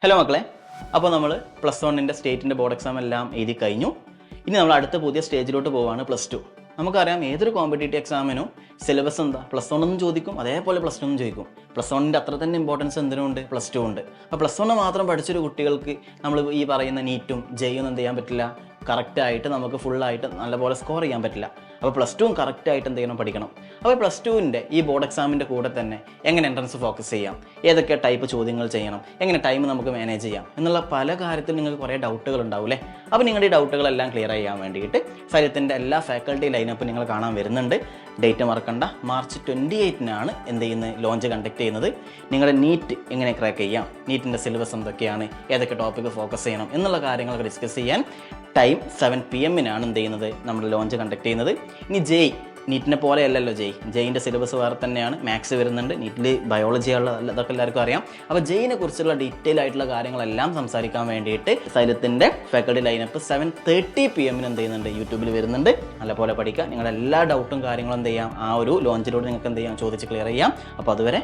Hello മക്കളെ, അപ്പോൾ നമ്മൾ +1 സ്റ്റേറ്റിൻ്റെ ബോർഡ് എക്സാം എല്ലാം എഴുതി കഴിഞ്ഞു. ഇനി നമ്മൾ അടുത്ത പുതിയ സ്റ്റേജിലോട്ട് പോവുകയാണ് +2. നമുക്കറിയാം ഏതൊരു കോമ്പറ്റേറ്റീവ് എക്സാമിനും സിലബസ് എന്താ +1 എന്നും ചോദിക്കും, അതേപോലെ +2 എന്നും ചോദിക്കും. +1 അത്ര തന്നെ ഇമ്പോർട്ടൻസ് എന്തിനുണ്ട്, +2 ഉണ്ട്. അപ്പോൾ +1 മാത്രം പഠിച്ചൊരു കുട്ടികൾക്ക് നമ്മൾ ഈ പറയുന്ന നീറ്റും ജെയും എന്ത് ചെയ്യാൻ പറ്റില്ല, കറക്റ്റായിട്ട് നമുക്ക് ഫുള്ളായിട്ട് നല്ലപോലെ സ്കോർ ചെയ്യാൻ പറ്റില്ല. അപ്പോൾ +2 കറക്റ്റായിട്ട് എന്ത് ചെയ്യണം, പഠിക്കണം. അപ്പോൾ +2ൻ്റെ ഈ ബോർഡ് എക്സാമിൻ്റെ കൂടെ തന്നെ എങ്ങനെ എൻട്രൻസ് ഫോക്കസ് ചെയ്യാം, ഏതൊക്കെ ടൈപ്പ് ചോദ്യങ്ങൾ ചെയ്യണം, എങ്ങനെ ടൈം നമുക്ക് മാനേജ് ചെയ്യാം എന്നുള്ള പല കാര്യത്തിൽ നിങ്ങൾക്ക് കുറേ ഡൗട്ടുകൾ ഉണ്ടാവില്ലേ. അപ്പോൾ നിങ്ങളുടെ ഈ ഡൗട്ടുകളെല്ലാം ക്ലിയർ ചെയ്യാൻ വേണ്ടിയിട്ട് സൈലത്തിൻ്റെ എല്ലാ ഫാക്കൽറ്റി ലൈനപ്പ് നിങ്ങൾ കാണാൻ വരുന്നുണ്ട്. ഡേറ്റ് മറക്കണ്ട, മാർച്ച് 28-നാണ് എന്ത് ചെയ്യുന്നത്, ലോഞ്ച് കണ്ടക്ട് ചെയ്യുന്നത്. നിങ്ങളുടെ നീറ്റ് എങ്ങനെ ക്രാക്ക് ചെയ്യാം, നീറ്റിൻ്റെ സിലബസ് എന്തൊക്കെയാണ്, ഏതൊക്കെ ടോപ്പിക്ക് ഫോക്കസ് ചെയ്യണം എന്നുള്ള കാര്യങ്ങളൊക്കെ ഡിസ്കസ് ചെയ്യാൻ ടൈം 7 PM എന്ത് ചെയ്യുന്നത്, നമ്മുടെ ലോഞ്ച് കണ്ടക്ട് ചെയ്യുന്നത്. ഇനി ജെയ് നീറ്റിനെ പോലെ അല്ലല്ലോ ജെയിൻ്റെ സിലബസ് വേറെ തന്നെയാണ്. മാത്സ് വരുന്നുണ്ട്, നീറ്റിൽ ബയോളജി ഉള്ള അതൊക്കെ എല്ലാവർക്കും അറിയാം. അപ്പോൾ ജെയിനെ കുറിച്ചുള്ള ഡീറ്റെയിൽ ആയിട്ടുള്ള കാര്യങ്ങളെല്ലാം സംസാരിക്കാൻ വേണ്ടിയിട്ട് സൈലത്തിൻ്റെ ഫാക്കൽറ്റി ലൈനപ്പ് 7:30 PM എന്ത് ചെയ്യുന്നുണ്ട്, യൂട്യൂബിൽ വരുന്നുണ്ട്. നല്ലപോലെ പഠിക്കുക. നിങ്ങളുടെ എല്ലാ ഡൗട്ടും കാര്യങ്ങളും എന്ത് ചെയ്യാം, ആ ഒരു ലോഞ്ചിലൂടെ നിങ്ങൾക്ക് എന്ത് ചെയ്യാം, ചോദിച്ച് ക്ലിയർ ചെയ്യാം. അപ്പോൾ അതുവരെ